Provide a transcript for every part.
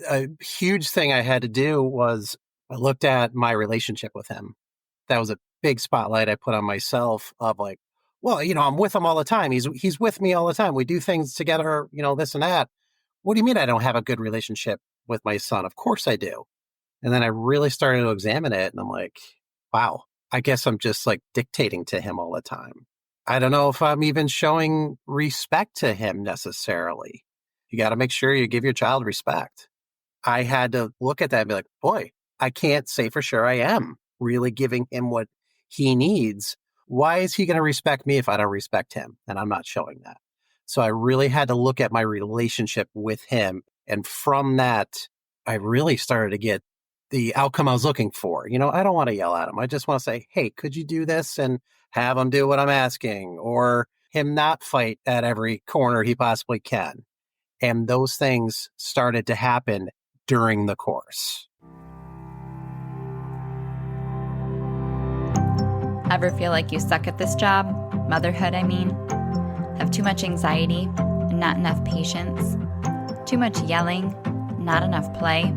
A huge thing I had to do was I looked at my relationship with him. That was a big spotlight I put on myself of like, well, I'm with him all the time. He's with me all the time. We do things together, this and that. What do you mean I don't have a good relationship with my son? Of course I do. And then I really started to examine it and I'm like, wow, I guess I'm just like dictating to him all the time. I don't know if I'm even showing respect to him necessarily. You got to make sure you give your child respect. I had to look at that and be like, boy, I can't say for sure I am really giving him what he needs. Why is he going to respect me if I don't respect him? And I'm not showing that. So I really had to look at my relationship with him. And from that, I really started to get the outcome I was looking for. I don't want to yell at him. I just want to say, hey, could you do this? And have him do what I'm asking, or him not fight at every corner he possibly can. And those things started to happen during the course. Ever feel like you suck at this job? Motherhood, I mean. Have too much anxiety and not enough patience? Too much yelling, not enough play?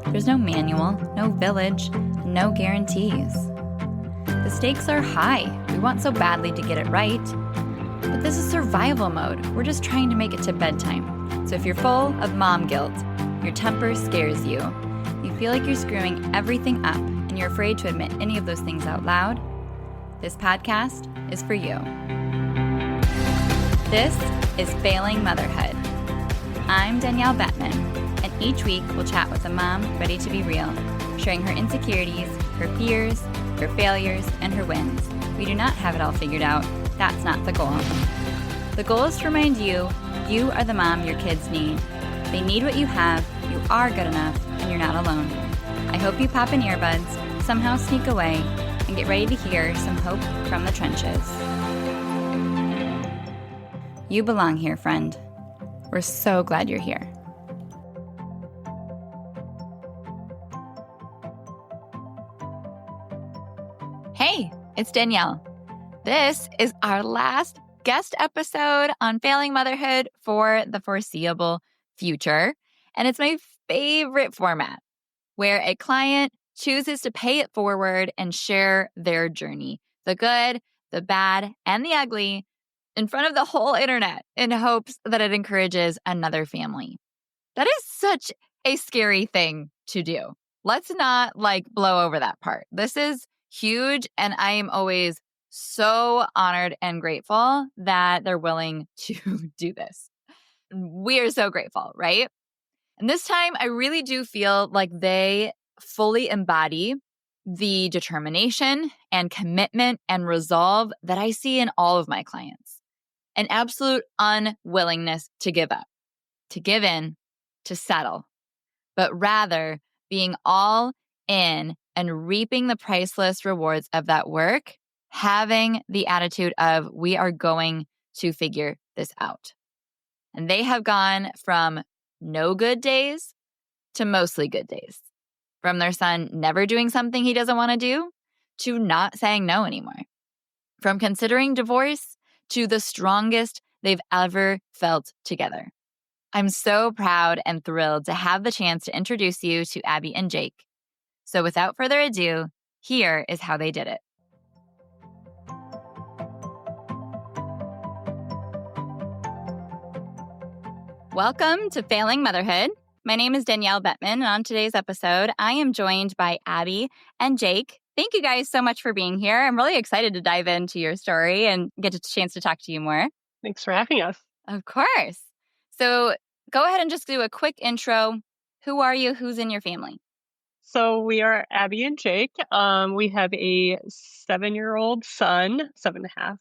There's no manual, no village, no guarantees. The stakes are high. We want so badly to get it right. But this is survival mode. We're just trying to make it to bedtime. So if you're full of mom guilt, your temper scares you, you feel like you're screwing everything up, and you're afraid to admit any of those things out loud, this podcast is for you. This is Failing Motherhood. I'm Danielle Bettman, and each week we'll chat with a mom ready to be real, sharing her insecurities, her fears, her failures, and her wins. We do not have it all figured out. That's not the goal. The goal is to remind you, you are the mom your kids need. They need what you have, you are good enough, and you're not alone. I hope you pop in earbuds, somehow sneak away, and get ready to hear some hope from the trenches. You belong here, friend. We're so glad you're here. Hey, it's Danielle. This is our last guest episode on Failing Motherhood for the foreseeable future. And it's my favorite format, where a client chooses to pay it forward and share their journey, the good, the bad, and the ugly, in front of the whole internet in hopes that it encourages another family. That is such a scary thing to do. Let's not blow over that part. This is huge, and I am always so honored and grateful that they're willing to do this. We are so grateful, right? And this time, I really do feel like they fully embody the determination and commitment and resolve that I see in all of my clients. An absolute unwillingness to give up, to give in, to settle, but rather being all in and reaping the priceless rewards of that work, having the attitude of, we are going to figure this out. And they have gone from no good days to mostly good days. From their son never doing something he doesn't want to do to not saying no anymore. From considering divorce to the strongest they've ever felt together. I'm so proud and thrilled to have the chance to introduce you to Abbey and Jake. So without further ado, here is how they did it. Welcome to Failing Motherhood. My name is Danielle Bettman, and on today's episode, I am joined by Abbey and Jake. Thank you guys so much for being here. I'm really excited to dive into your story and get a chance to talk to you more. Thanks for having us. Of course. So go ahead and just do a quick intro. Who are you? Who's in your family? So we are Abbey and Jake. We have a 7-year-old son, 7.5.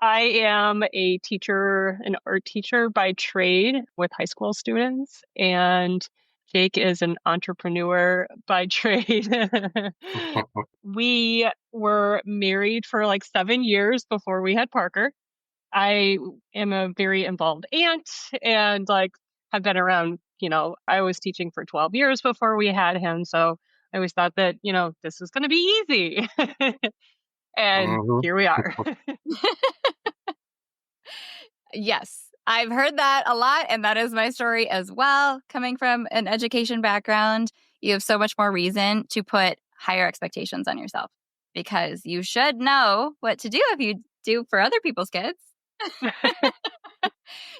I am a teacher, an art teacher by trade with high school students, and Jake is an entrepreneur by trade. We were married for 7 years before we had Parker. I am a very involved aunt and have been around, I was teaching for 12 years before we had him. So I always thought that, this is going to be easy. And here we are. Yes. I've heard that a lot, and that is my story as well. Coming from an education background, you have so much more reason to put higher expectations on yourself because you should know what to do if you do for other people's kids.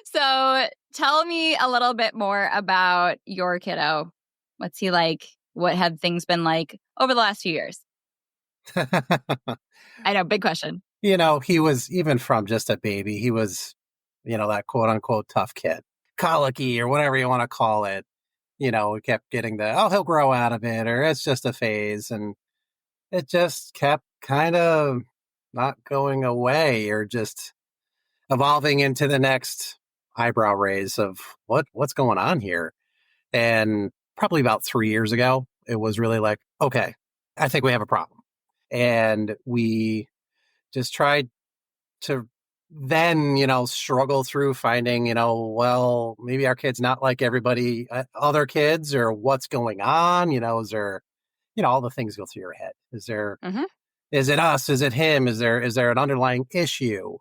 So tell me a little bit more about your kiddo. What's he like? What have things been like over the last few years? I know, big question. He was, even from just a baby, he was, that quote unquote tough kid, colicky or whatever you want to call it. We kept getting he'll grow out of it, or it's just a phase. And it just kept kind of not going away, or just evolving into the next eyebrow raise of what's going on here. And probably about 3 years ago, it was really like, okay, I think we have a problem. And we just tried to then, struggle through finding, well, maybe our kid's not like everybody, other kids, or what's going on, is there, all the things go through your head. Mhm. Is it us? Is it him? Is there an underlying issue?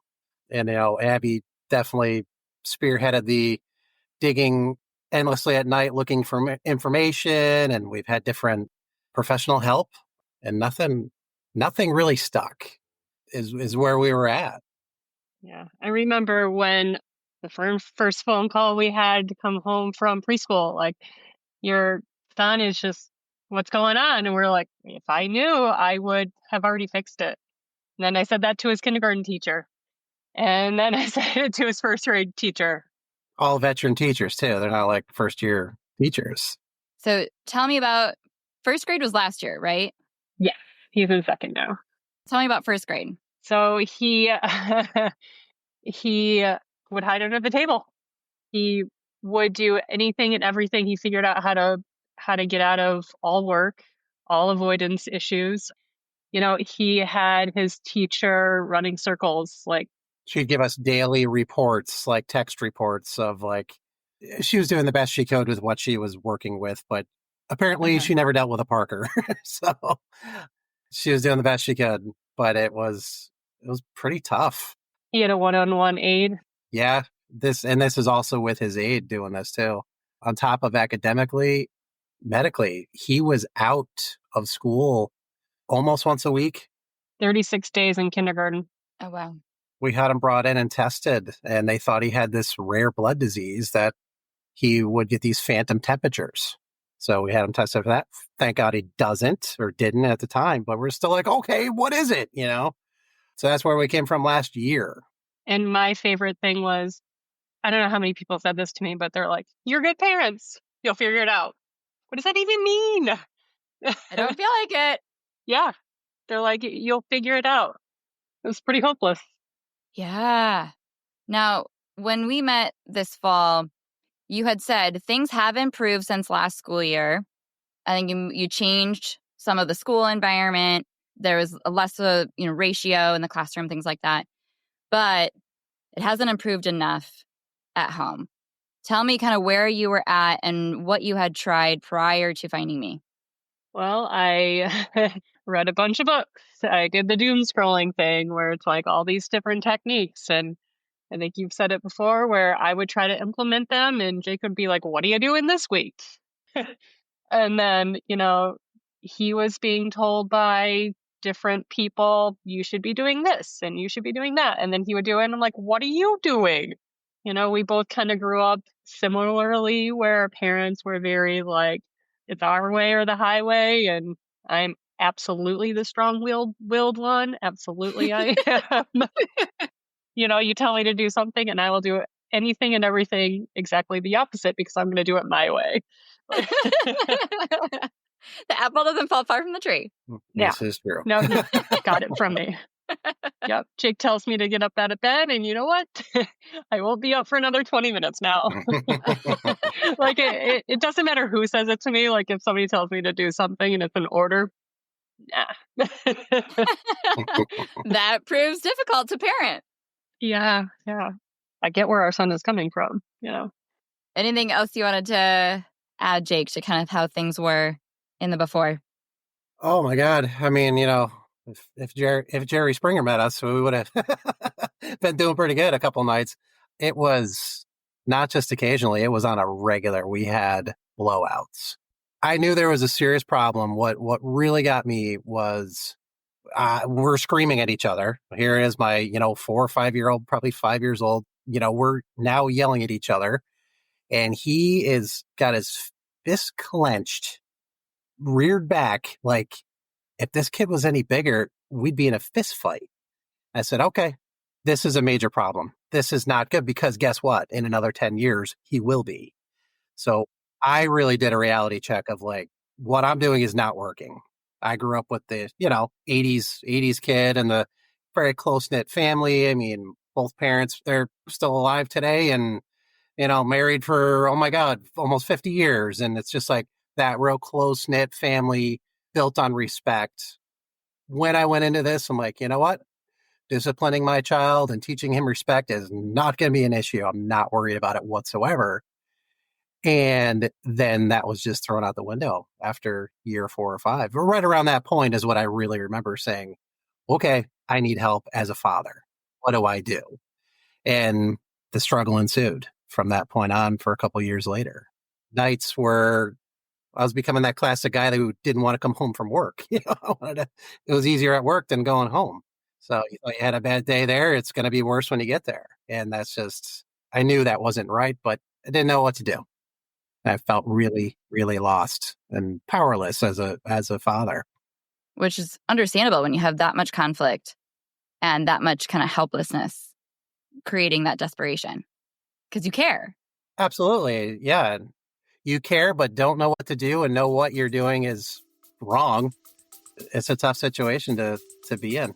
And, Abby definitely spearheaded the digging endlessly at night, looking for information. And we've had different professional help, and nothing really stuck is where we were at. Yeah. I remember when the first phone call we had to come home from preschool, like, your son is just, what's going on? And we're like, if I knew, I would have already fixed it. And then I said that to his kindergarten teacher. And then I said it to his first grade teacher. All veteran teachers too. They're not like first year teachers. So tell me about first grade was last year, right? Yes, he's in second now. Tell me about first grade. So he he would hide under the table. He would do anything and everything. He figured out how to get out of all work, all avoidance issues. He had his teacher running circles, like, She'd give us daily reports, like text reports of like, she was doing the best she could with what she was working with, but apparently uh she never dealt with a Parker. So she was doing the best she could, but it was pretty tough. he had a one-on-one aide. Yeah. This is also with his aide doing this too. On top of academically, medically, he was out of school almost once a week. 36 days in kindergarten. Oh, wow. We had him brought in and tested, and they thought he had this rare blood disease that he would get these phantom temperatures. So we had him tested for that. Thank God he doesn't, or didn't at the time, but we're still like, okay, what is it? So that's where we came from last year. And my favorite thing was, I don't know how many people said this to me, but they're like, you're good parents. You'll figure it out. What does that even mean? I don't feel like it. Yeah. They're like, you'll figure it out. It was pretty hopeless. Yeah. Now, when we met this fall, you had said things have improved since last school year. I think you changed some of the school environment. There was a less of a ratio in the classroom, things like that. But it hasn't improved enough at home. Tell me kind of where you were at and what you had tried prior to finding me. Well, I read a bunch of books. I did the doom scrolling thing where it's like all these different techniques. And I think you've said it before, where I would try to implement them and Jake would be like, what are you doing this week? And then, he was being told by different people, you should be doing this and you should be doing that. And then he would do it. And I'm like, what are you doing? We both kind of grew up similarly, where our parents were very like, it's our way or the highway. And I'm absolutely the strong-willed one. Absolutely, I am. You tell me to do something and I will do anything and everything exactly the opposite because I'm going to do it my way. The apple doesn't fall far from the tree. This is true. No, he got it from me. Yep. Jake tells me to get up out of bed, and you know what? I won't be up for another 20 minutes now. Like, it doesn't matter who says it to me. Like, if somebody tells me to do something and it's an order, nah. That proves difficult to parent. Yeah. I get where our son is coming from, Anything else you wanted to add, Jake, to kind of how things were in the before? Oh my God. I mean, if Jerry Springer met us, we would have been doing pretty good a couple nights. it was not just occasionally, it was on a regular. We had blowouts. I knew there was a serious problem. What really got me was we're screaming at each other. Here is my, 4 or 5 year old, probably 5 years old. We're now yelling at each other. And he is got his fist clenched, reared back. Like, if this kid was any bigger, we'd be in a fist fight. I said, okay, this is a major problem. This is not good because guess what? In another 10 years, he will be. So I really did a reality check of like, what I'm doing is not working. I grew up with the, 80s kid and the very close knit family. I mean, both parents, they're still alive today and, married for, oh my God, almost 50 years. And it's just like that real close knit family built on respect. When I went into this, I'm like, you know what? Disciplining my child and teaching him respect is not going to be an issue. I'm not worried about it whatsoever. And then that was just thrown out the window after year 4 or 5. But right around that point is what I really remember saying, okay, I need help as a father. What do I do? And the struggle ensued from that point on for a couple of years later. Nights were, I was becoming that classic guy who didn't want to come home from work. It was easier at work than going home. So you had a bad day there, it's going to be worse when you get there. And that's just, I knew that wasn't right, but I didn't know what to do. I felt really, really lost and powerless as a father. Which is understandable when you have that much conflict and that much kind of helplessness, creating that desperation because you care. Absolutely. Yeah. You care, but don't know what to do and know what you're doing is wrong. It's a tough situation to be in,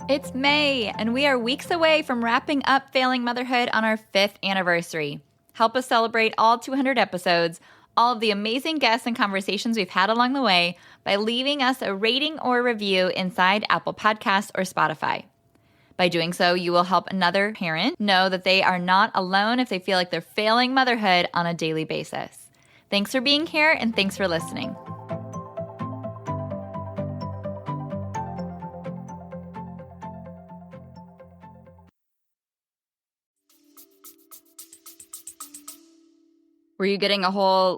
It's May, and we are weeks away from wrapping up Failing Motherhood on our 5th anniversary. Help us celebrate all 200 episodes, all of the amazing guests and conversations we've had along the way by leaving us a rating or review inside Apple Podcasts or Spotify. By doing so, you will help another parent know that they are not alone if they feel like they're failing motherhood on a daily basis. Thanks for being here, and thanks for listening. Were you getting a whole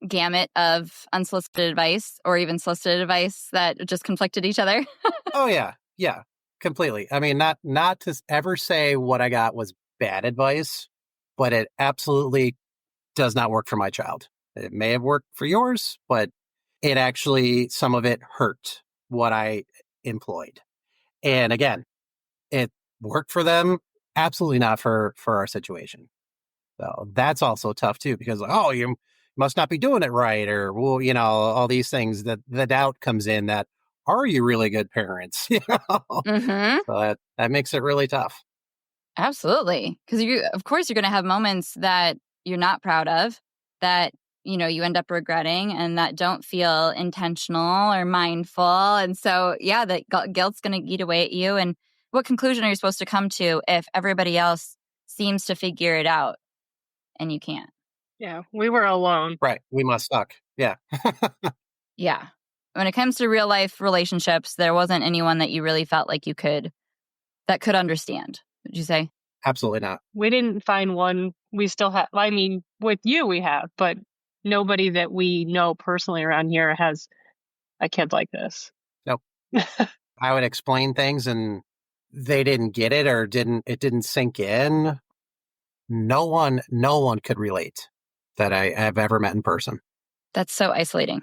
gamut of unsolicited advice or even solicited advice that just conflicted each other? Oh yeah. Yeah, completely. I mean, not to ever say what I got was bad advice, but it absolutely does not work for my child. It may have worked for yours, but it actually, some of it hurt what I employed. And again, it worked for them, absolutely not for our situation. So that's also tough too, because, oh, you must not be doing it right. Or, well, all these things that the doubt comes in that, are you really good parents? Mm-hmm. So that makes it really tough. Absolutely. Because of course, you're going to have moments that you're not proud of, that, you end up regretting and that don't feel intentional or mindful. And so, yeah, that guilt's going to eat away at you. And what conclusion are you supposed to come to if everybody else seems to figure it out and you can't? Yeah, we were alone. Right. We must suck. Yeah. Yeah. When it comes to real life relationships, there wasn't anyone that you really felt like that could understand. Would you say? Absolutely not. We didn't find one. We still have, I mean, with you we have, but nobody that we know personally around here has a kid like this. Nope. I would explain things and they didn't get it or it didn't sink in. No one could relate that I have ever met in person. That's so isolating.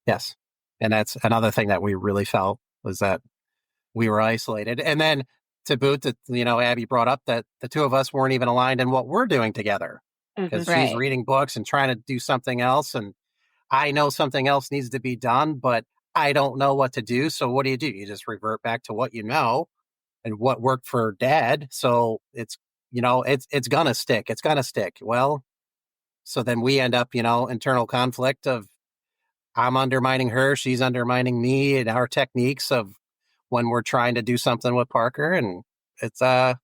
Yes. And that's another thing that we really felt was that we were isolated. And then to boot that, Abby brought up that the two of us weren't even aligned in what we're doing together because Right. she's reading books and trying to do something else. And I know something else needs to be done, but I don't know what to do. So what do? You just revert back to what you know and what worked for dad. So it's going to stick. It's going to stick. Well, so then we end up, internal conflict of I'm undermining her, she's undermining me and our techniques of when we're trying to do something with Parker. And it's a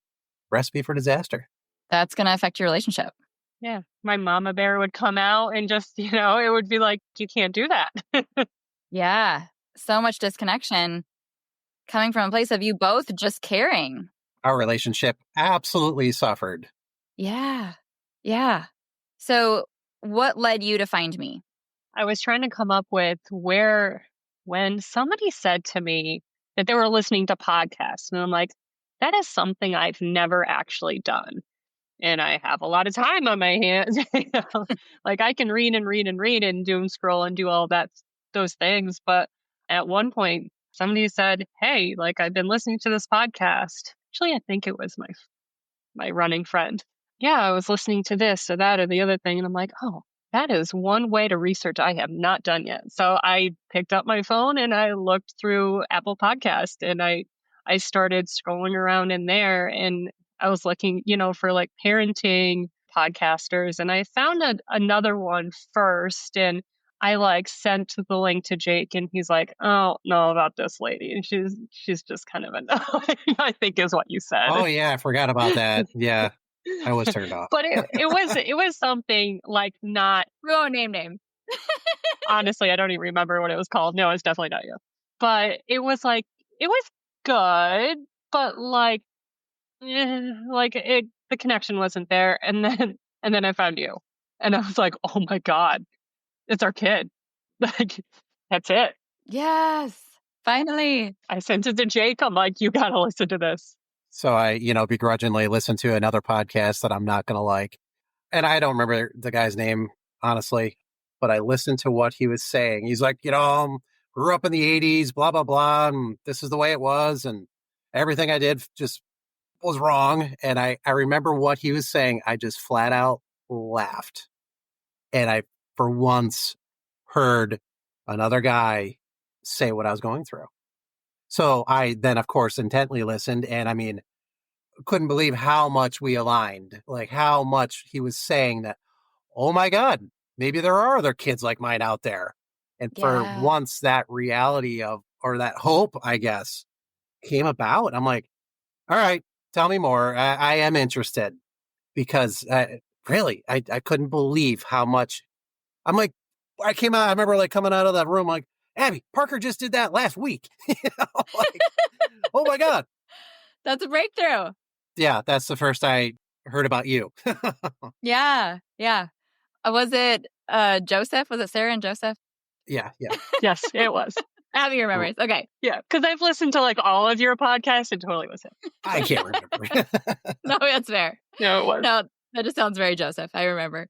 recipe for disaster. That's going to affect your relationship. Yeah. My mama bear would come out and just, it would be like, you can't do that. Yeah. So much disconnection coming from a place of you both just caring. Our relationship absolutely suffered. Yeah. Yeah. So what led you to find me? I was trying to come up with when somebody said to me that they were listening to podcasts, and I'm like, that is something I've never actually done. And I have a lot of time on my hands. Like I can read and read and read and doom scroll and do all those things. But at one point, somebody said, "Hey, like I've been listening to this podcast." Actually, I think it was my running friend. Yeah, I was listening to this or that or the other thing. And I'm like, oh, that is one way to research I have not done yet. So I picked up my phone and I looked through Apple Podcast and I started scrolling around in there and I was looking, for like parenting podcasters and I found another one first and I like sent the link to Jake and he's like, "Oh, no about this lady." And she's just kind of annoying, I think is what you Oh, said. yeah, I forgot about that. Yeah, I was turned off. But it was something like not We won't name. honestly, I don't even remember what it was called. No, it's definitely not you. But it was like it was good, but the connection wasn't there. And then I found you. And I was like, "Oh my God, it's our kid." Like that's it. Yes. Finally. I sent it to Jake. I'm like, "You gotta listen to this." So I, begrudgingly listened to another podcast that I'm not going to like. And I don't remember the guy's name, honestly, but I listened to what he was saying. He's like, grew up in the 80s, blah, blah, blah. And this is the way it was. And everything I did just was wrong. And I remember what he was saying. I just flat out laughed. And I, for once, heard another guy say what I was going through. So I then, of course, intently listened. And I mean, couldn't believe how much we aligned, like how much he was saying that, oh my God, maybe there are other kids like mine out there. And for Yeah. once that reality or that hope, I guess, came about, I'm like, all right, tell me more. I am interested because really, I couldn't believe how much I'm like, I remember like coming out of that room, like, Abby, Parker just did that last week. Like, oh my God. That's a breakthrough. Yeah, that's the first I heard about you. Yeah. Yeah. Was it Joseph? Was it Sarah and Joseph? Yeah. Yes, it was. Abby remembers. Okay. Yeah, because I've listened to like all of your podcasts. It totally was him. I can't remember. No, that's fair. No, it was. No, that just sounds very Joseph. I remember.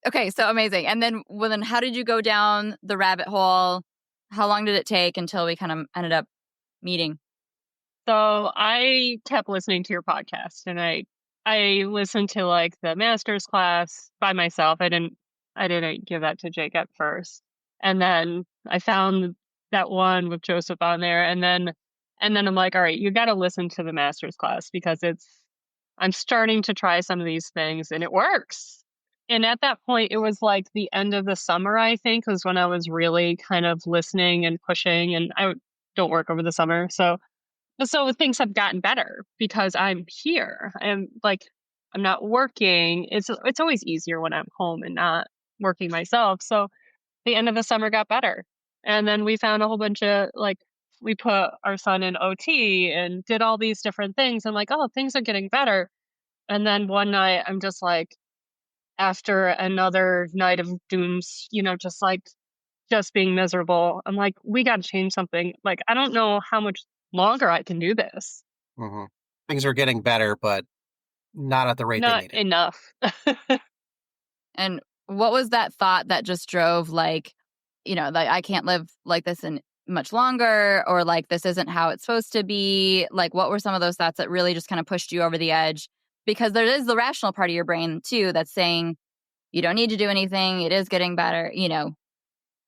Okay, so amazing. And then, how did you go down the rabbit hole? How long did it take until we kind of ended up meeting? So I kept listening to your podcast, and I listened to like the master's class by myself. I didn't give that to Jake at first, and then I found that one with Joseph on there, and then I'm like, all right, you got to listen to the master's class because I'm starting to try some of these things, and it works. And at that point, it was like the end of the summer, I think, was when I was really kind of listening and pushing. And I don't work over the summer, so things have gotten better because I'm here. I'm not working. It's always easier when I'm home and not working myself. So the end of the summer got better. And then we found a whole bunch of like we put our son in OT and did all these different things. And like, oh, things are getting better. And then one night I'm just like, after another night of dooms, just being miserable. I'm like, we got to change something. Like, I don't know how much longer I can do this. Hmm. Things are getting better, but not at the rate they Not needed. enough. And what was that thought that just drove like I can't live like this in much longer, or like this isn't how it's supposed to be? Like, what were some of those thoughts that really just kind of pushed you over the edge? Because there is the rational part of your brain too that's saying you don't need to do anything. It is getting better.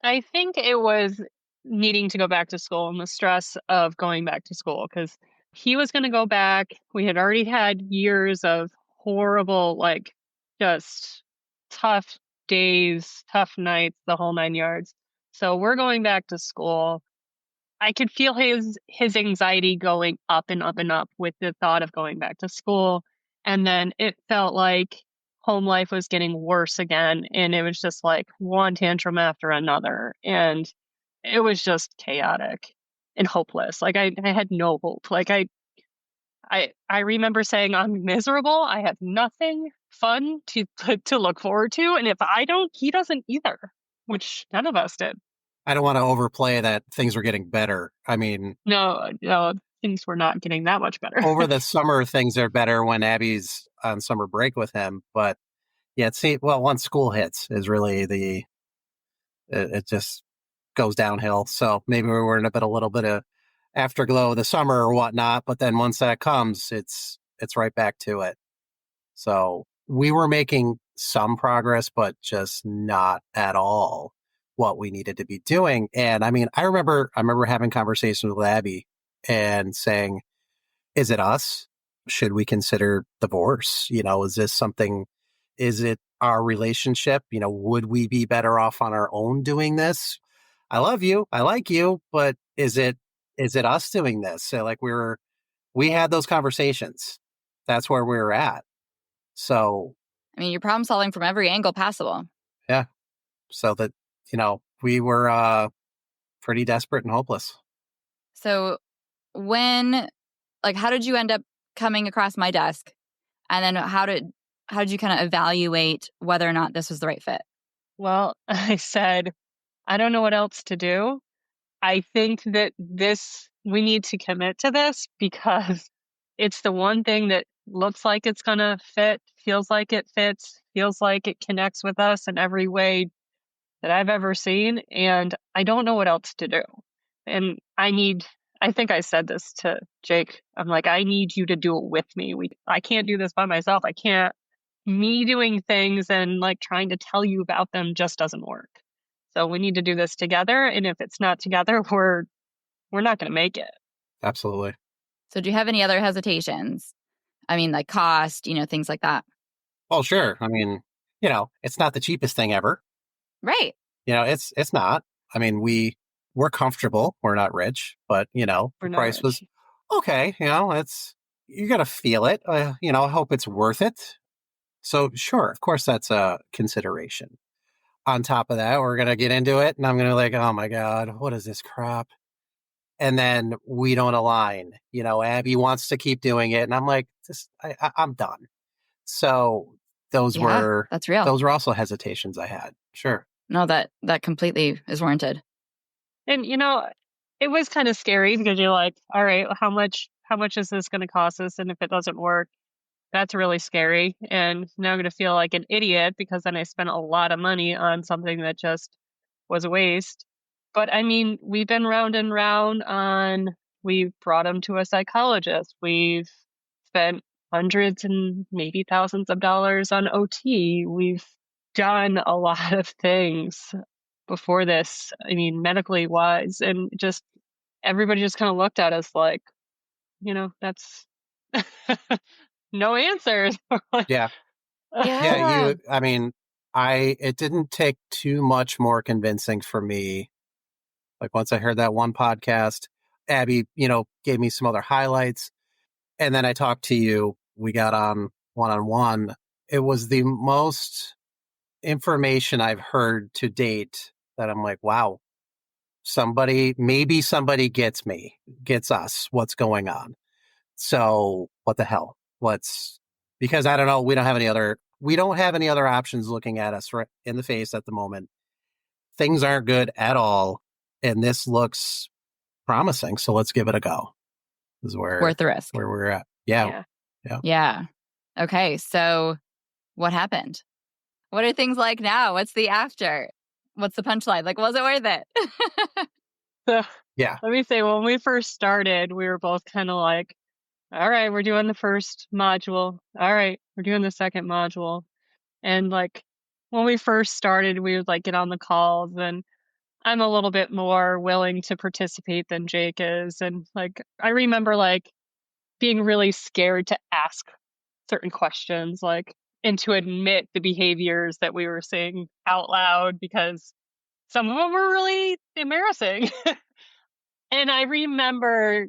I think it was needing to go back to school and the stress of going back to school because he was going to go back. We had already had years of horrible, like just tough days, tough nights, the whole 9 yards. So we're going back to school. I could feel his anxiety going up and up and up with the thought of going back to school. And then it felt like home life was getting worse again. And it was just like one tantrum after another. And it was just chaotic and hopeless. Like I had no hope. Like I remember saying, I'm miserable. I have nothing fun to look forward to. And if I don't, he doesn't either, which none of us did. I don't want to overplay that things were getting better. I mean, No, things were not getting that much better. over the summer, things are better when Abby's on summer break with him. But yeah, see, well, once school hits is really it just goes downhill. So maybe we were in a little bit of afterglow of the summer or whatnot. But then once that comes, it's right back to it. So we were making some progress, but just not at all what we needed to be doing. And I mean, I remember having conversations with Abby and saying, is it us? Should we consider divorce? Is this something, is it our relationship? Would we be better off on our own doing this? I love you. I like you, but is it us doing this? So like we had those conversations. That's where we were at. So I mean, you're problem solving from every angle possible. yeah. So that, we were pretty desperate and hopeless. So how did you end up coming across my desk? And then how did you kind of evaluate whether or not this was the right fit? Well, I said, I don't know what else to do. I think that we need to commit to this because it's the one thing that looks like it's going to fit, feels like it fits, feels like it connects with us in every way that I've ever seen. And I don't know what else to do. And I think I said this to Jake. I'm like, I need you to do it with me. I can't do this by myself. Me doing things and like trying to tell you about them just doesn't work. So we need to do this together. And if it's not together, we're not going to make it. Absolutely. So do you have any other hesitations? I mean, like cost, things like that. Well, sure. I mean, it's not the cheapest thing ever. Right. It's not. I mean, we're comfortable. We're not rich, but the price was okay. You're gonna feel it. I hope it's worth it. So sure, of course, that's a consideration. On top of that, we're gonna get into it, and I'm gonna be like, oh my god, what is this crap? And then we don't align. Abby wants to keep doing it, and I'm like, I'm done. So that's real. Those were also hesitations I had. Sure. No, that completely is warranted. And it was kind of scary because you're like, all right, how much is this going to cost us? And if it doesn't work, that's really scary. And now I'm going to feel like an idiot because then I spent a lot of money on something that just was a waste. But I mean, we've been round and round we've brought him to a psychologist. We've spent hundreds and maybe thousands of dollars on OT. We've done a lot of things before this. I mean, medically wise, and just everybody just kind of looked at us like, that's no answers. Yeah. Yeah. I mean, it didn't take too much more convincing for me. Like once I heard that one podcast, Abby, gave me some other highlights. And then I talked to you. We got on one-on-one. It was the most information I've heard to date that I'm like, wow, maybe somebody gets us, what's going on. So what the hell? Because I don't know, we don't have any other options looking at us right in the face at the moment. Things aren't good at all. And this looks promising. So let's give it a go. This is worth the risk. Where we're at. Yeah. Okay. So what happened? What are things like now? What's the after? What's the punchline? Like, was it worth it? So yeah. Let me say, when we first started, we were both kind of like, all right, we're doing the first module. All right, we're doing the second module. And like when we first started, we would like get on the calls, and I'm a little bit more willing to participate than Jake is. And like, I remember like being really scared to ask certain questions, like, and to admit the behaviors that we were saying out loud because some of them were really embarrassing. And I remember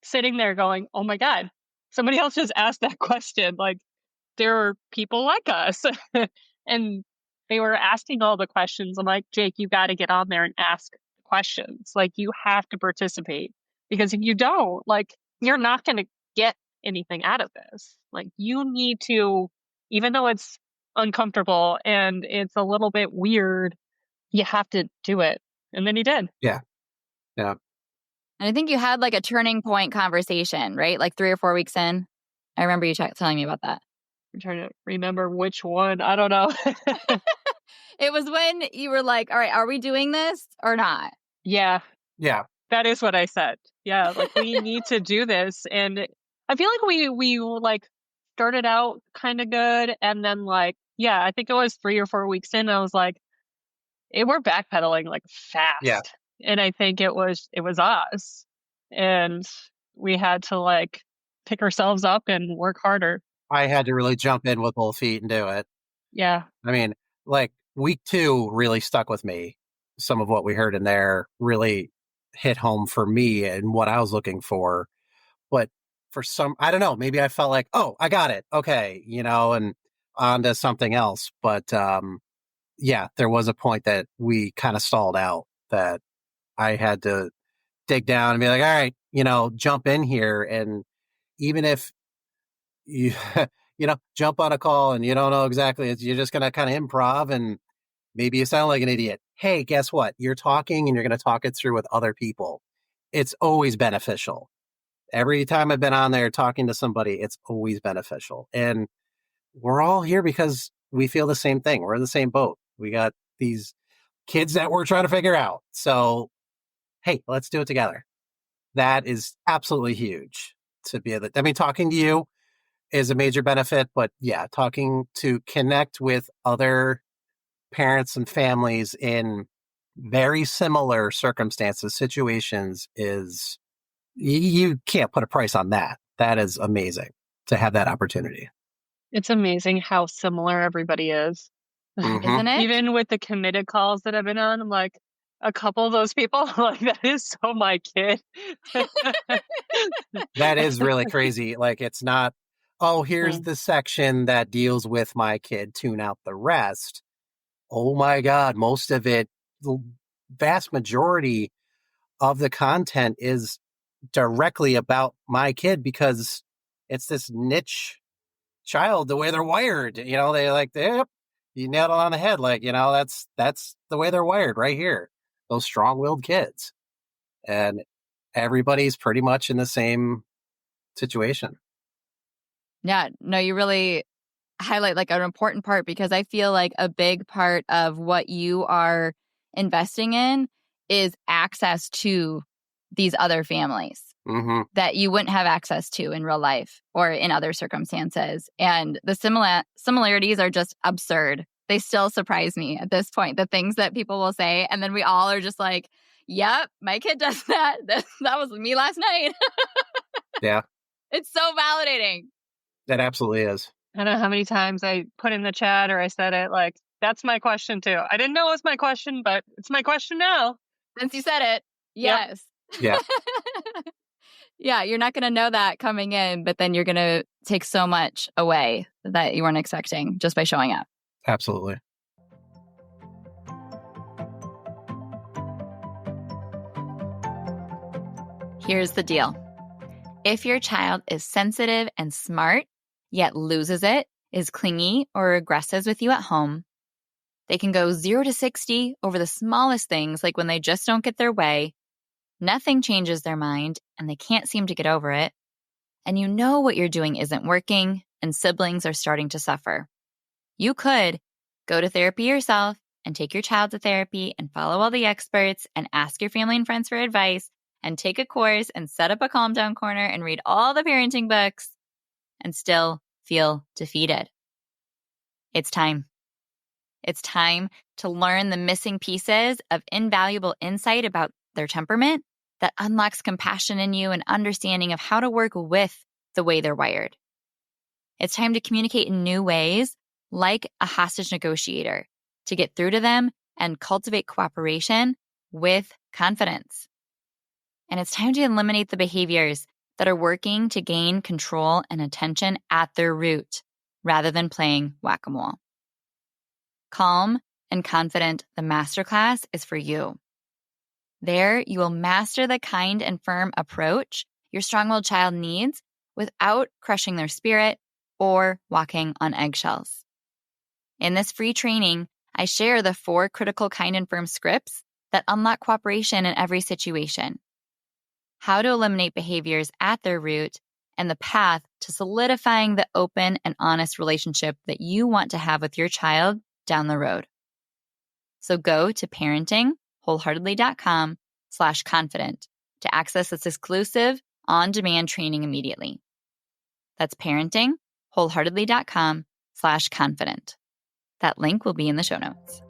sitting there going, oh my God, somebody else just asked that question. Like, there are people like us. And they were asking all the questions. I'm like, Jake, you got to get on there and ask questions. Like, you have to participate, because if you don't, like, you're not going to get anything out of this. Like, you need to, even though it's uncomfortable and it's a little bit weird, you have to do it. And then he did. Yeah. Yeah. And I think you had like a turning point conversation, right? Like 3 or 4 weeks in. I remember you telling me about that. I'm trying to remember which one. I don't know. It was when you were like, all right, are we doing this or not? Yeah, Yeah. that is what I said. Yeah, like, we need to do this. And I feel like we like started out kind of good, and then, like, yeah, I think it was 3 or 4 weeks in, I was like, we're backpedaling like Yeah. fast. And I think it was us. And we had to, like, pick ourselves up and work harder. I had to really jump in with both feet and do it. Yeah. I mean, like week 2 really stuck with me. Some of what we heard in there really hit home for me and what I was looking for. But for some, I don't know, maybe I felt like, oh, I got it. Okay. And on to something else. But yeah, there was a point that we kind of stalled out, that I had to dig down and be like, all right, jump in here. And even if you, jump on a call and you don't know exactly, you're just going to kind of improv and maybe you sound like an idiot. Hey, guess what? You're talking and you're going to talk it through with other people. It's always beneficial. Every time I've been on there talking to somebody, it's always beneficial. And we're all here because we feel the same thing. We're in the same boat. We got these kids that we're trying to figure out. So, hey, let's do it together. That is absolutely huge to be able to, talking to you is a major benefit, but yeah, talking to connect with other parents and families in very similar circumstances, situations is, you can't put a price on that. That is amazing to have that opportunity. It's amazing how similar everybody is. Mm-hmm. Isn't it? Even with the committed calls that I've been on, I'm like, a couple of those people, I'm like, that is so my kid. That is really crazy. Like, it's not, oh, here's the section that deals with my kid, tune out the rest. Oh my God, most of it, the vast majority of the content is directly about my kid, because it's this niche child, the way they're wired. They like, yep, you nailed it on the head. Like, that's the way they're wired right here. Those strong-willed kids. And everybody's pretty much in the same situation. Yeah, no, you really highlight like an important part, because I feel like a big part of what you are investing in is access to these other families that you wouldn't have access to in real life or in other circumstances. And the similarities are just absurd. They still surprise me at this point, the things that people will say. And then we all are just like, yep, my kid does that. That was me last night. Yeah, It's so validating. that absolutely is. I don't know how many times I put in the chat or I said it, like, that's my question too. I didn't know it was my question, but it's my question now. Since you said it, yes. Yeah. Yeah, you're not going to know that coming in, but then you're going to take so much away that you weren't expecting just by showing up. Absolutely. Here's the deal. If your child is sensitive and smart, yet loses it, is clingy, or aggressive with you at home, they can go 0 to 60 over the smallest things, like when they just don't get their way, nothing changes their mind, and they can't seem to get over it, and you know what you're doing isn't working, and siblings are starting to suffer. You could go to therapy yourself and take your child to therapy and follow all the experts and ask your family and friends for advice and take a course and set up a calm down corner and read all the parenting books and still feel defeated. It's time. It's time to learn the missing pieces of invaluable insight about their temperament that unlocks compassion in you and understanding of how to work with the way they're wired. It's time to communicate in new ways, like a hostage negotiator, to get through to them and cultivate cooperation with confidence. And it's time to eliminate the behaviors that are working to gain control and attention at their root, rather than playing whack-a-mole. Calm and Confident, the masterclass is for you. There, you will master the kind and firm approach your strong-willed child needs without crushing their spirit or walking on eggshells. In this free training, I share the 4 critical kind and firm scripts that unlock cooperation in every situation, how to eliminate behaviors at their root, and the path to solidifying the open and honest relationship that you want to have with your child down the road. So go to parentingwholeheartedly.com/confident to access this exclusive on-demand training immediately. That's parentingwholeheartedly.com/confident. That link will be in the show notes.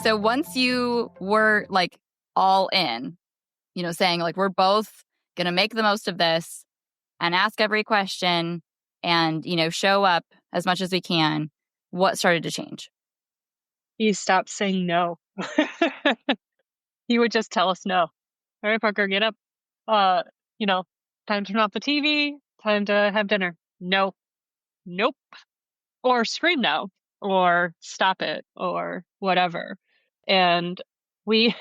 So once you were like all in, saying like, we're both going to make the most of this and ask every question and, show up as much as we can, what started to change? He stopped saying no. He would just tell us no. All right, Parker, get up. Time to turn off the TV. Time to have dinner. No. Nope. Or scream no. Or stop it. Or whatever. And we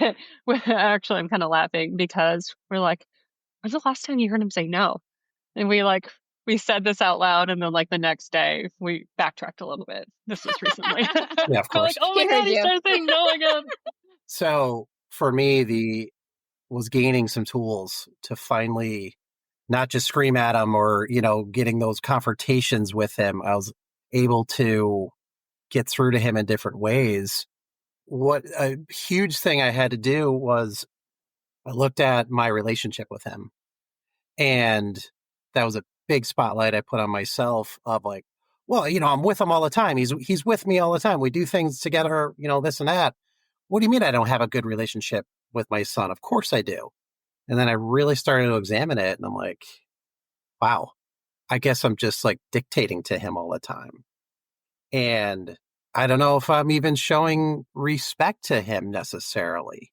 actually, I'm kind of laughing because we're like, when's the last time you heard him say no? And we said this out loud, and then the next day we backtracked a little bit. This was recently. Yeah, of We're like, course. oh my He God, heard he you. started saying no again. So for me, was gaining some tools to finally not just scream at him or, getting those confrontations with him. I was able to get through to him in different ways. What a huge thing I had to do was I looked at my relationship with him, and that was a big spotlight I put on myself of like, well, I'm with him all the time. He's with me all the time. We do things together, this and that. What do you mean I don't have a good relationship with my son? Of course I do. And then I really started to examine it, and I'm like, wow, I guess I'm just like dictating to him all the time. And I don't know if I'm even showing respect to him necessarily,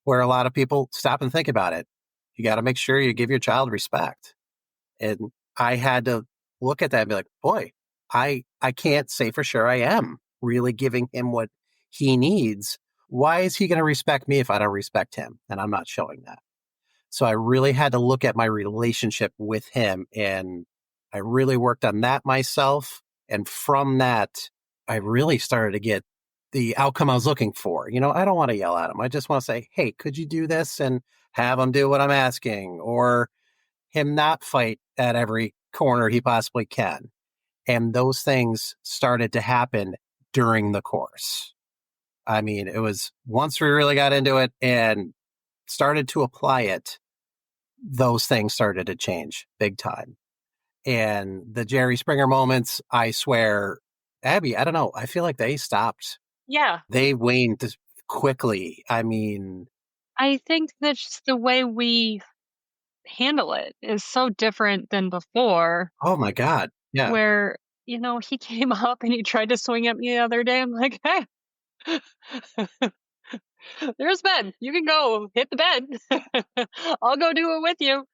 where a lot of people stop and think about it. You got to make sure you give your child respect. And I had to look at that and be like, boy, I can't say for sure I am really giving him what he needs. Why is he going to respect me if I don't respect him? And I'm not showing that. So I really had to look at my relationship with him, and I really worked on that myself. And from that, I really started to get the outcome I was looking for. I don't want to yell at him. I just want to say, hey, could you do this? And have him do what I'm asking, or him not fight at every corner he possibly can. And those things started to happen during the course. I mean, it was once we really got into it and started to apply it, those things started to change big time. And the Jerry Springer moments, I swear, Abby, I don't know. I feel like they stopped. Yeah. They waned quickly. I mean, I think that just the way we handle it is so different than before, oh my God. Yeah. where, he came up and he tried to swing at me the other day. I'm like, hey, there's bed. You can go hit the bed. I'll go do it with you.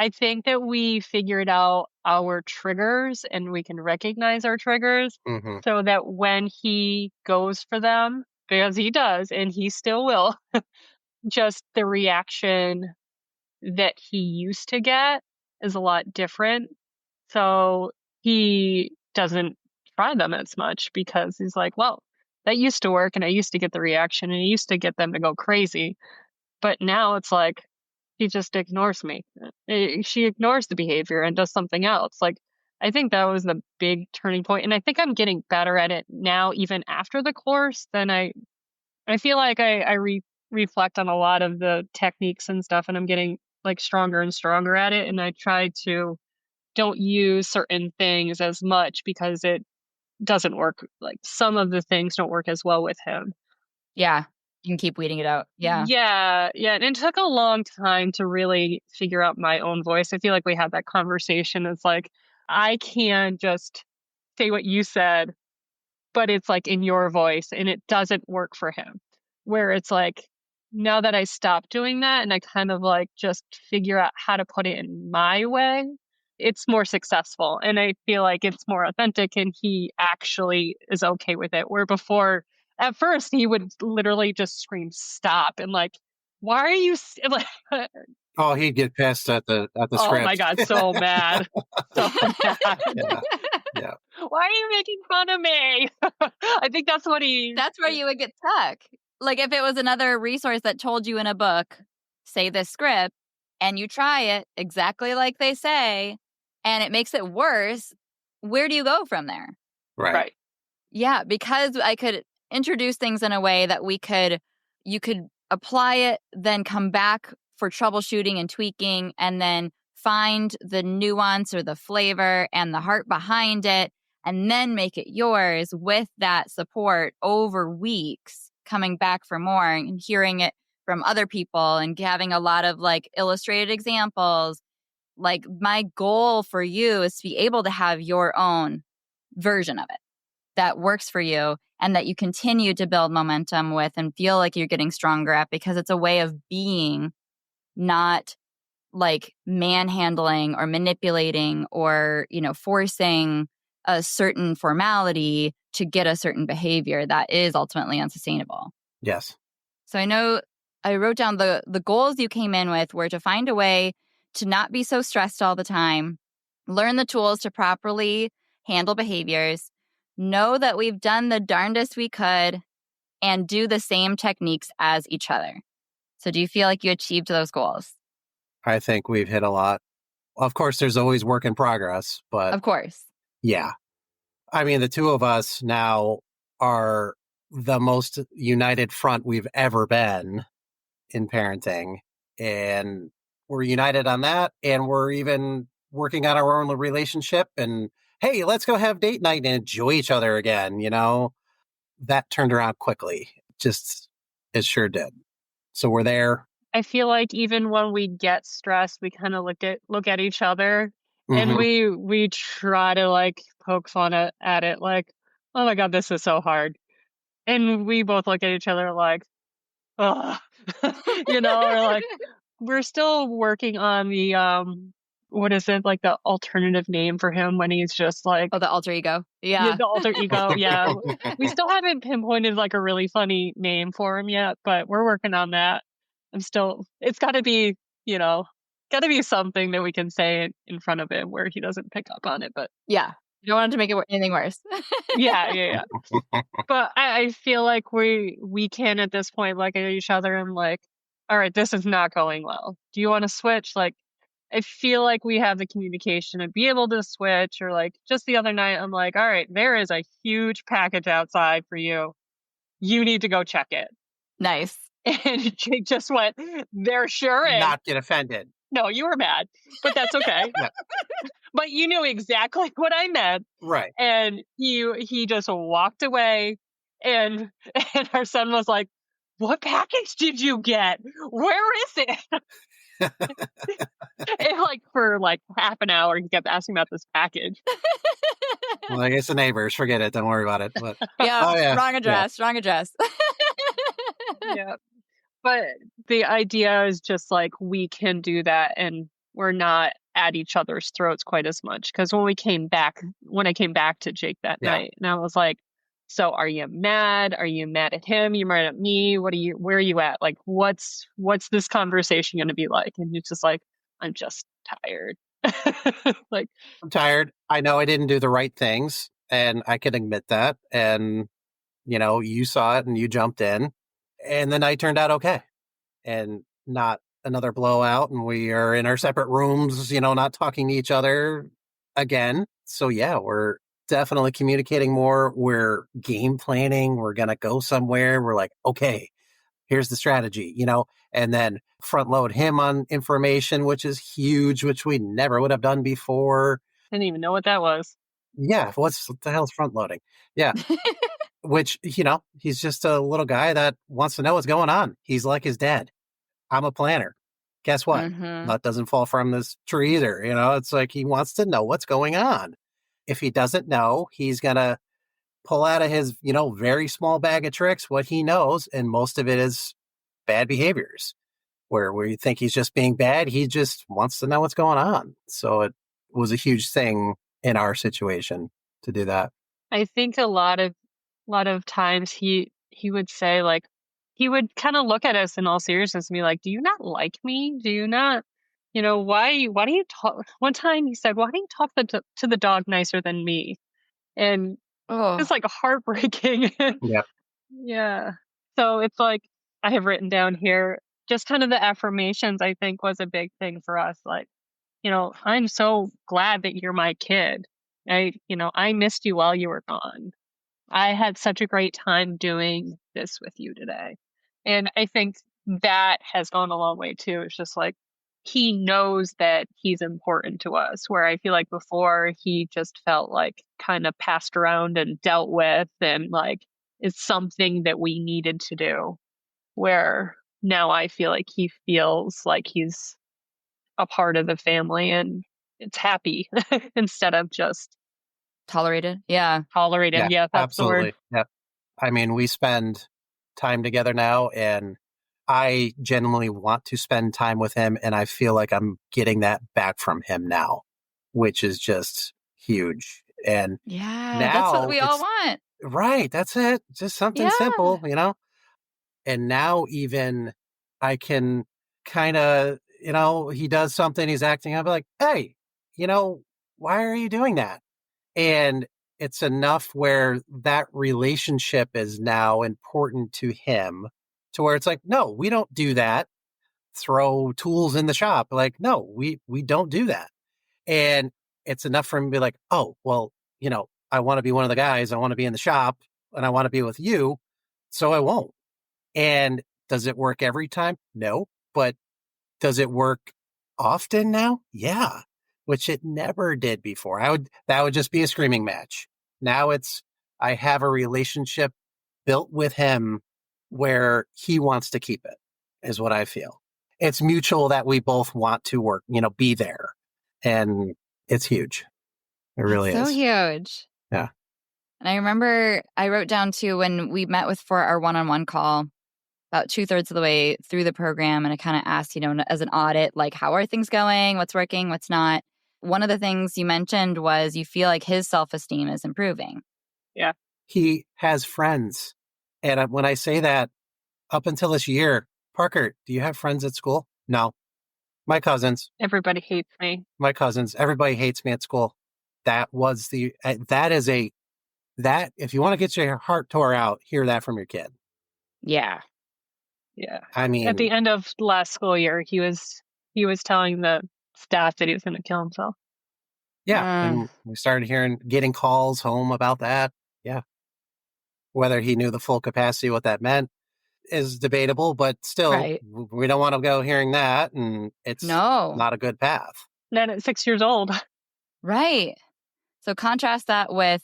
I think that we figured out our triggers and we can recognize our triggers Mm-hmm. so that when he goes for them, because he does, and he still will, just the reaction that he used to get is a lot different. So he doesn't try them as much because he's like, well, that used to work and I used to get the reaction and I used to get them to go crazy. But now it's like, she just ignores me. She ignores the behavior and does something else. I think that was the big turning point. And I think I'm getting better at it now, even after the course, than I feel like I reflect on a lot of the techniques and stuff, and I'm getting stronger and stronger at it. And I try to don't use certain things as much because it doesn't work. Some of the things don't work as well with him. Yeah. You can keep weeding it out. Yeah. Yeah. And it took a long time to really figure out my own voice. I feel like we had that conversation. It's like, I can just say what you said, but it's in your voice, and it doesn't work for him. Where it's now that I stopped doing that and I kind of like just figure out how to put it in my way, it's more successful. And I feel like it's more authentic and he actually is okay with it. Where before, at first, he would literally just scream, stop. And like, why are you like, Oh, he'd get pissed at the oh my script. God, so mad. So mad. Yeah. Yeah. Why are you making fun of me? I think that's what he. That's where you would get stuck. Like if it was another resource that told you in a book, say this script, and you try it exactly like they say, and it makes it worse, where do you go from there? Right. Right. Yeah, because I could introduce things in a way that you could apply it, then come back for troubleshooting and tweaking, and then find the nuance or the flavor and the heart behind it, and then make it yours with that support over weeks, coming back for more and hearing it from other people and having a lot of like illustrated examples. Like my goal for you is to be able to have your own version of it that works for you and that you continue to build momentum with and feel like you're getting stronger at, because it's a way of being, not like manhandling or manipulating or, forcing a certain formality to get a certain behavior that is ultimately unsustainable. Yes. So I know I wrote down the goals you came in with were to find a way to not be so stressed all the time, learn the tools to properly handle behaviors, know that we've done the darndest we could, and do the same techniques as each other. So do you feel like you achieved those goals? I think we've hit a lot. Of course, there's always work in progress, but Of course. yeah. I mean, the two of us now are the most united front we've ever been in parenting. And we're united on that. And we're even working on our own relationship. And hey, let's go have date night and enjoy each other again. That turned around quickly. Just, it sure did. So we're there. I feel like even when we get stressed, we kind of look at each other and Mm-hmm. we try to like poke fun at it like, oh my God, this is so hard. And we both look at each other like, oh, or like we're still working on the what is it, like the alternative name for him when he's just like, Oh, the alter ego. yeah, Yeah. the alter ego. Yeah. We still haven't pinpointed like a really funny name for him yet, but we're working on that. It's got to be, got to be something that we can say in front of him where he doesn't pick up on it. But Yeah. You don't want it to make it anything worse. yeah. But I feel like we can at this point look at each other and like, all right, this is not going well. Do you want to switch? Like, I feel like we have the communication to be able to switch. Or like just the other night, I'm like, all right, there is a huge package outside for you. You need to go check it. Nice. And Jake just went, there sure is. Not get offended. No, you were mad, but that's okay. Yeah. But you knew exactly what I meant. Right. And he just walked away, and our son was like, what package did you get? Where is it? And like for like half an hour, he kept asking about this package. Well, I guess the neighbors, forget it. Don't worry about it. But, Yeah. Wrong address. Wrong address. Yeah. But the idea is just like we can do that and we're not at each other's throats quite as much. Because when I came back to Jake that night, and I was like, so are you mad? Are you mad at him? You mad at me? Where are you at? Like, what's this conversation going to be like? And he's just like, I'm just tired. Like, I'm tired. I know I didn't do the right things, and I can admit that. And, you saw it and you jumped in, and the night turned out okay. And not another blowout. And we are in our separate rooms, not talking to each other again. So yeah, we're definitely communicating more. We're game planning. We're going to go somewhere. We're like, okay, here's the strategy, and then front load him on information, which is huge, which we never would have done before. didn't even know what that was. Yeah. What the hell's front loading? Yeah. Which, he's just a little guy that wants to know what's going on. He's like his dad. I'm a planner. Guess what? Mm-hmm. Nut doesn't fall from this tree either. It's like he wants to know what's going on. If he doesn't know, he's going to pull out of his, very small bag of tricks what he knows. And most of it is bad behaviors where you think he's just being bad. He just wants to know what's going on. So it was a huge thing in our situation to do that. I think a lot of times he would say, like, he would kind of look at us in all seriousness and be like, "Do you not like me? Do you not, why do you talk?" One time he said, "Why do you talk to the dog nicer than me?" And it's Oh, like heartbreaking. Yeah. Yeah. So it's like I have written down here just kind of the affirmations, I think, was a big thing for us. Like, I'm so glad that you're my kid. I missed you while you were gone. I had such a great time doing this with you today. And I think that has gone a long way too. It's just like he knows that he's important to us, where I feel like before he just felt like kind of passed around and dealt with and like it's something that we needed to do. Where now I feel like he feels like he's a part of the family and it's happy instead of just tolerated. Yeah. tolerated. Yeah, Yeah, that's the word. absolutely. Yep. I mean, we spend time together now, and I genuinely want to spend time with him, and I feel like I'm getting that back from him now, which is just huge. And Yeah. That's what now we all it's want. right. That's it. Just something Yeah. simple, And now even I can kind of, he does something, he's acting up like, hey, you know, why are you doing that? And it's enough where that relationship is now important to him to where it's like, no, we don't do that. Throw tools in the shop. Like, no, we don't do that. And it's enough for him to be like, oh, well, I want to be one of the guys. I want to be in the shop and I want to be with you. So I won't. And does it work every time? No. But does it work often now? Yeah, which it never did before. That would just be a screaming match. Now I have a relationship built with him where he wants to keep it, is what I feel. It's mutual that we both want to work, be there. And it's huge. It That's really so is. huge. Yeah. And I remember I wrote down too when we met with for our one-on-one call about 2/3 of the way through the program. And I kind of asked, as an audit, like, how are things going? What's working? What's not? One of the things you mentioned was you feel like his self-esteem is improving. Yeah. He has friends. And when I say that, up until this year, Parker, do you have friends at school? No. My cousins, Everybody hates me. everybody hates me at school. That was that if you want to get your heart tore out, hear that from your kid. Yeah. Yeah. I At mean, the end of last school year, he was telling the staff that he was going to kill himself. yeah. Uh, And we started getting calls home about that. Yeah. Whether he knew the full capacity, what that meant is debatable, but still, right. we don't want to go hearing that. And it's No. not a good path. Then at 6 years old. Right. So contrast that with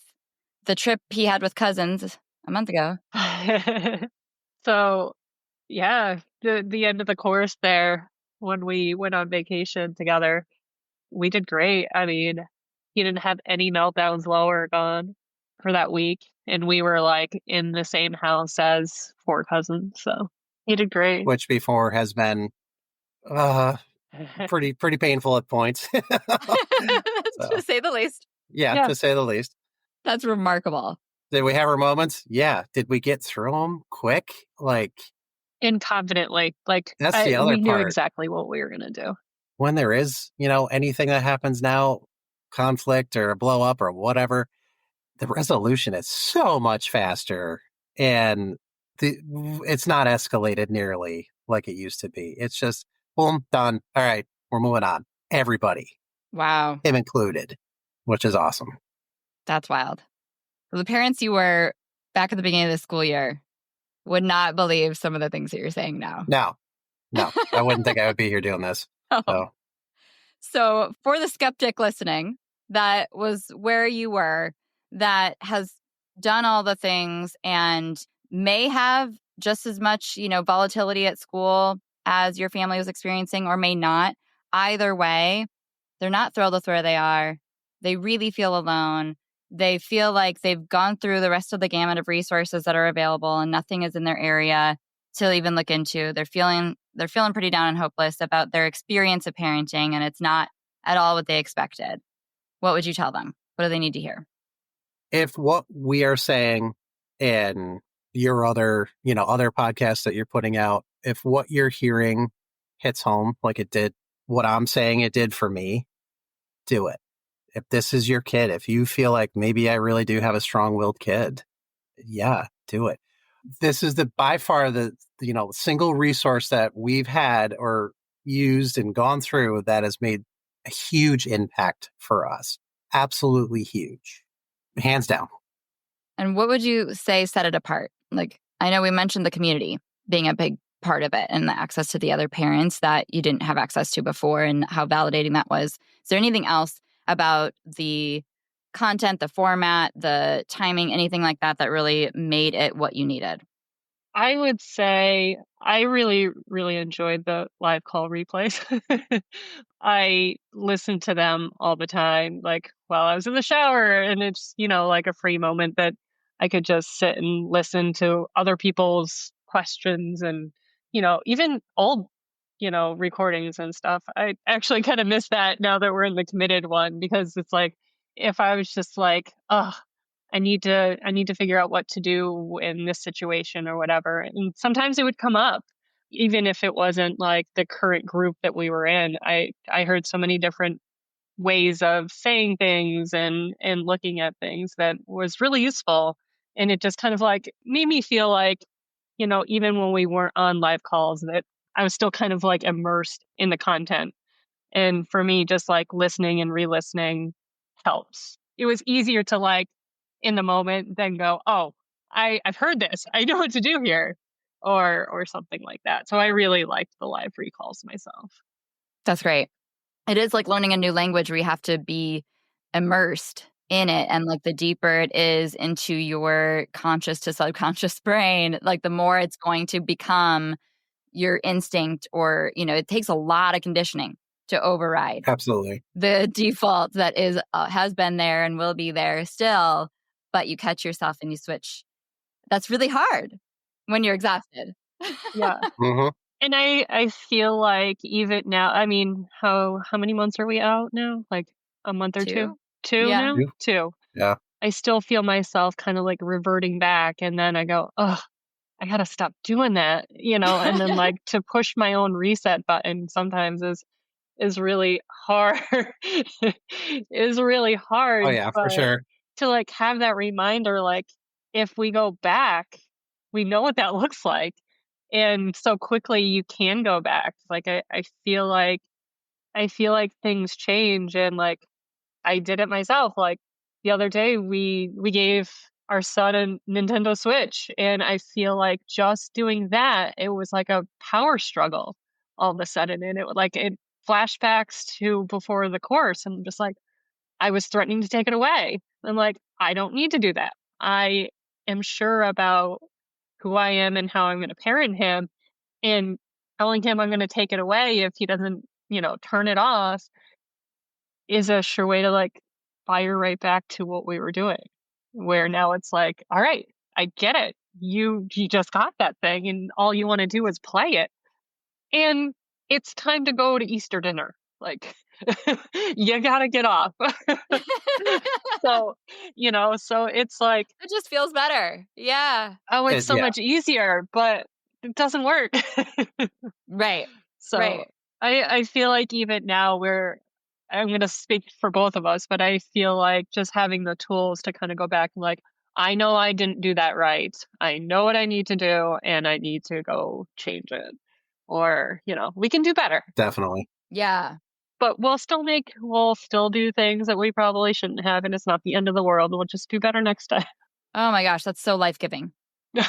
the trip he had with cousins a month ago. So yeah, the end of the course there when we went on vacation together, we did great. I mean, he didn't have any meltdowns while we were gone for that week, and we were like in the same house as four cousins, so he did great. Which before has been uh, pretty painful at points. To So, say the least. yeah, Yeah, to say the least. That's remarkable. Did we have our moments? Yeah. Did we get through them quick? Like, inconfidently, like that's the other we knew part. exactly what we were gonna do. When there is, anything that happens now, conflict or a blow up or whatever, the resolution is so much faster and it's not escalated nearly like it used to be. It's just boom, done. All right, we're moving on. Everybody, Wow. him included, which is awesome. That's wild. So the parents you were back at the beginning of the school year would not believe some of the things that you're saying now. No, I wouldn't think I would be here doing this. Oh. So, So for the skeptic listening, that was where you were, that has done all the things and may have just as much, volatility at school as your family was experiencing or may not. Either way, they're not thrilled with where they are. They really feel alone. They feel like they've gone through the rest of the gamut of resources that are available and nothing is in their area. to even look into. They're feeling pretty down and hopeless about their experience of parenting, and it's not at all what they expected. What would you tell them? What do they need to hear? If what we are saying in your other podcasts that you're putting out, if what you're hearing hits home like it did, what I'm saying it did for me, do it. If this is your kid, if you feel like maybe I really do have a strong-willed kid, yeah, do it. This is by far the single resource that we've had or used and gone through that has made a huge impact for us. Absolutely huge. Hands down. And what would you say set it apart? Like, I know we mentioned the community being a big part of it and the access to the other parents that you didn't have access to before and how validating that was. Is there anything else about the content, the format, the timing, anything like that that really made it what you needed? I would say I really, really enjoyed the live call replays. I listen to them all the time, like while I was in the shower, and it's, like a free moment that I could just sit and listen to other people's questions and, even old, recordings and stuff. I actually kind of miss that now that we're in the committed one because it's like if I was just like, oh, I need to figure out what to do in this situation or whatever. And sometimes it would come up, even if it wasn't like the current group that we were in. I heard so many different ways of saying things and looking at things that was really useful. And it just kind of like made me feel like, even when we weren't on live calls, that I was still kind of like immersed in the content. And for me, just like listening and re-listening helps. It was easier to like in the moment than go, oh, I've heard this. I know what to do here. Or something like that. So I really liked the live recalls myself. That's great. It is like learning a new language where you have to be immersed in it. And like the deeper it is into your conscious to subconscious brain, like the more it's going to become your instinct or, it takes a lot of conditioning to override Absolutely. the default that is has been there and will be there still, but you catch yourself and you switch. That's really hard when you're exhausted. Yeah. Mm-hmm. And I feel like even now, I mean, how many months are we out now? Like a month or two? Too. Two Yeah. now? Two. Yeah. I still feel myself kind of like reverting back and then I go, oh, I gotta stop doing that, and then like to push my own reset button sometimes is really hard. Is really Oh hard, yeah, for but sure. to like have that reminder, like if we go back, we know what that looks like. And so quickly you can go back. Like I feel like things change and like I did it myself. Like the other day we gave our son a Nintendo Switch and I feel like just doing that, it was like a power struggle all of a sudden. And it flashbacks to before the course and I'm just like, I was threatening to take it away. I'm like, I don't need to do that. I am sure about who I am and how I'm going to parent him and telling him I'm going to take it away if he doesn't, turn it off is a sure way to like fire right back to what we were doing. Where now it's like, all right, I get it. You just got that thing and all you want to do is play it. And it's time to go to Easter dinner. Like you gotta get off. So, so it's like, It just feels better. Yeah. oh, it's so Yeah. much easier, but it doesn't work. Right. So Right. I feel like even now I'm going to speak for both of us, but I feel like just having the tools to kind of go back and like, I know I didn't do that right. I know what I need to do and I need to go change it. Or, we can do better, Definitely. Yeah. but we'll still do things that we probably shouldn't have. And it's not the end of the world. We'll just do better next time. Oh my gosh, that's so life-giving. Yeah,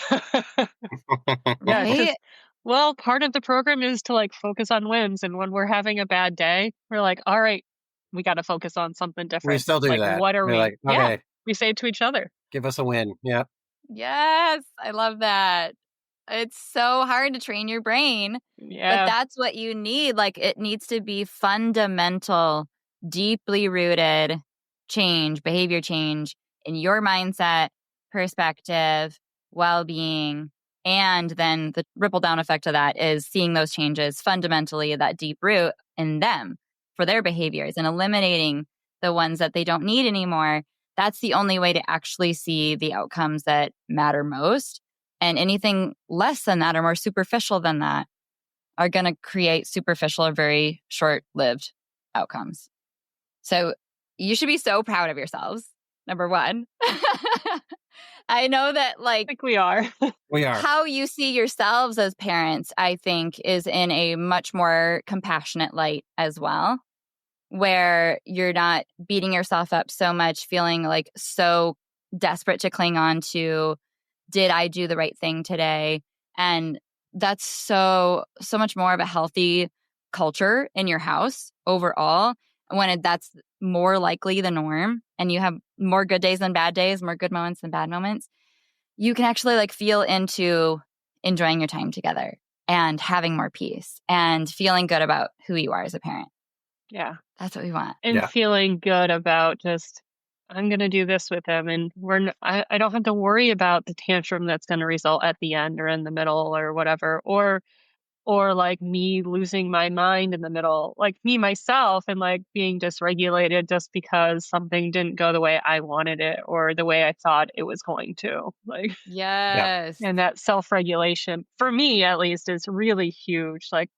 because Right? well, part of the program is to like focus on wins, and when we're having a bad day, we're like, all right, we got to focus on something We different. still do Like, that. what are We're we? like, Yeah, okay, we say it to each other. give us a win. Yeah. Yes, I love that. It's so hard to train your brain, but Yeah, that's what you need. Like it needs to be fundamental, deeply rooted change, behavior change in your mindset, perspective, well-being, And then the ripple down effect of that is seeing those changes fundamentally, that deep root in them for their behaviors and eliminating the ones that they don't need anymore. That's the only way to actually see the outcomes that matter most. And anything less than that or more superficial than that are going to create superficial or very short-lived outcomes. So you should be so proud of yourselves, number one. I know that I think we are. We are. how you see yourselves as parents, I think, is in a much more compassionate light as well, where you're not beating yourself up so much, feeling like so desperate to cling on to, did I do the right thing today? And that's so much more of a healthy culture in your house overall when that's more likely the norm and you have more good days than bad days, more good moments than bad moments. You can actually like feel into enjoying your time together and having more peace and feeling good about who you are as a parent. Yeah. That's what we want. And Yeah. feeling good about just, I'm going to do this with him. And I don't have to worry about the tantrum that's going to result at the end or in the middle or whatever, or like me losing my mind in the middle, like me myself, and like being dysregulated just because something didn't go the way I wanted it or the way I thought it was going to. Like, Yes. and that self-regulation for me at least is really huge. Like,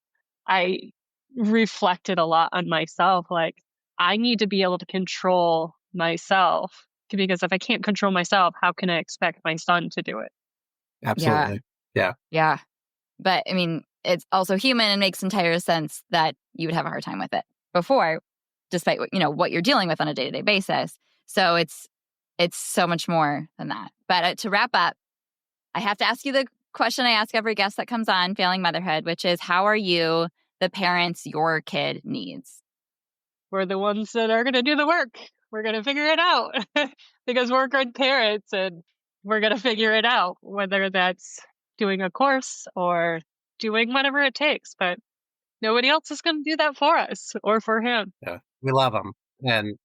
I reflected a lot on myself. Like, I need to be able to control myself, because if I can't control myself, how can I expect my son to do it? Absolutely. Yeah. Yeah. But I mean, it's also human and makes entire sense that you would have a hard time with it before, despite what you're dealing with on a day-to-day basis. So it's so much more than that. But to wrap up, I have to ask you the question I ask every guest that comes on Failing Motherhood, which is, how are you the parents your kid needs? We're the ones that are going to do the work. We're going to figure it out because we're good parents and we're going to figure it out, whether that's doing a course or doing whatever it takes. But nobody else is going to do that for us or for him. Yeah. We love them. And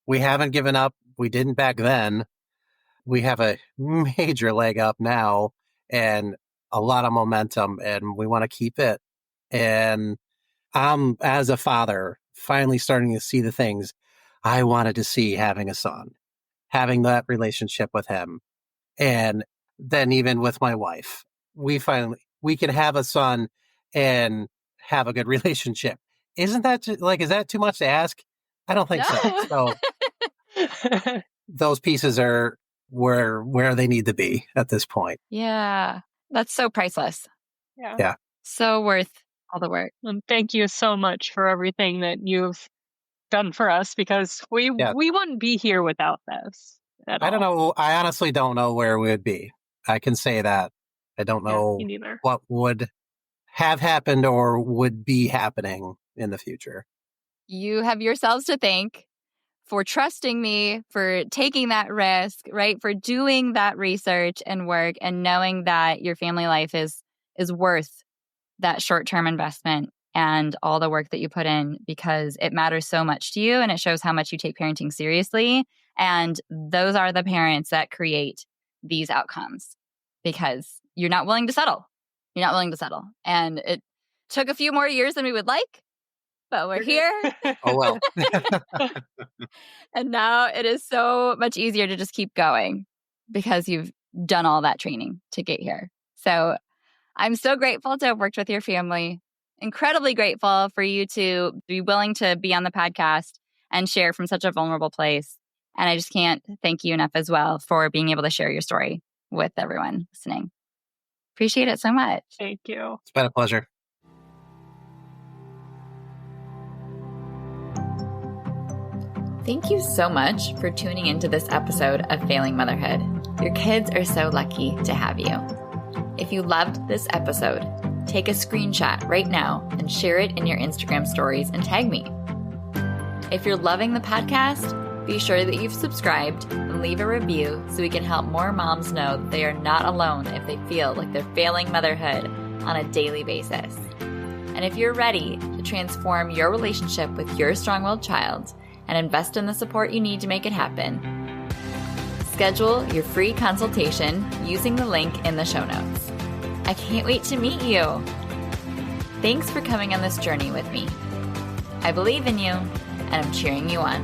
we haven't given up. We didn't back then. We have a major leg up now and a lot of momentum, and we want to keep it. And I'm, as a father, finally starting to see the things I wanted to see having a son, having that relationship with him. And then even with my wife, we can have a son and have a good relationship. Isn't that is that too much to ask? I don't think so. So those pieces are where they need to be at this point. Yeah. That's so priceless. Yeah. So worth all the work. And thank you so much for everything that you've done for us, because we wouldn't be here without this at all. I don't know. I honestly don't know where we would be. I can say that. I don't know me neither. what would have happened or would be happening in the future. You have yourselves to thank for trusting me, for taking that risk, right? For doing that research and work and knowing that your family life is worth that short-term investment and all the work that you put in, because it matters so much to you and it shows how much you take parenting seriously. And those are the parents that create these outcomes, because you're not willing to settle. You're not willing to settle. And it took a few more years than we would like, but we're here. Oh, well. And now it is so much easier to just keep going because you've done all that training to get here. So I'm so grateful to have worked with your family. Incredibly grateful for you to be willing to be on the podcast and share from such a vulnerable place. And I just can't thank you enough as well for being able to share your story with everyone listening. Appreciate it so much. Thank you. It's been a pleasure. Thank you so much for tuning into this episode of Failing Motherhood. Your kids are so lucky to have you. If you loved this episode, take a screenshot right now and share it in your Instagram stories and tag me. If you're loving the podcast, be sure that you've subscribed and leave a review so we can help more moms know that they are not alone if they feel like they're failing motherhood on a daily basis. And if you're ready to transform your relationship with your strong-willed child and invest in the support you need to make it happen, schedule your free consultation using the link in the show notes. I can't wait to meet you. Thanks for coming on this journey with me. I believe in you, and I'm cheering you on.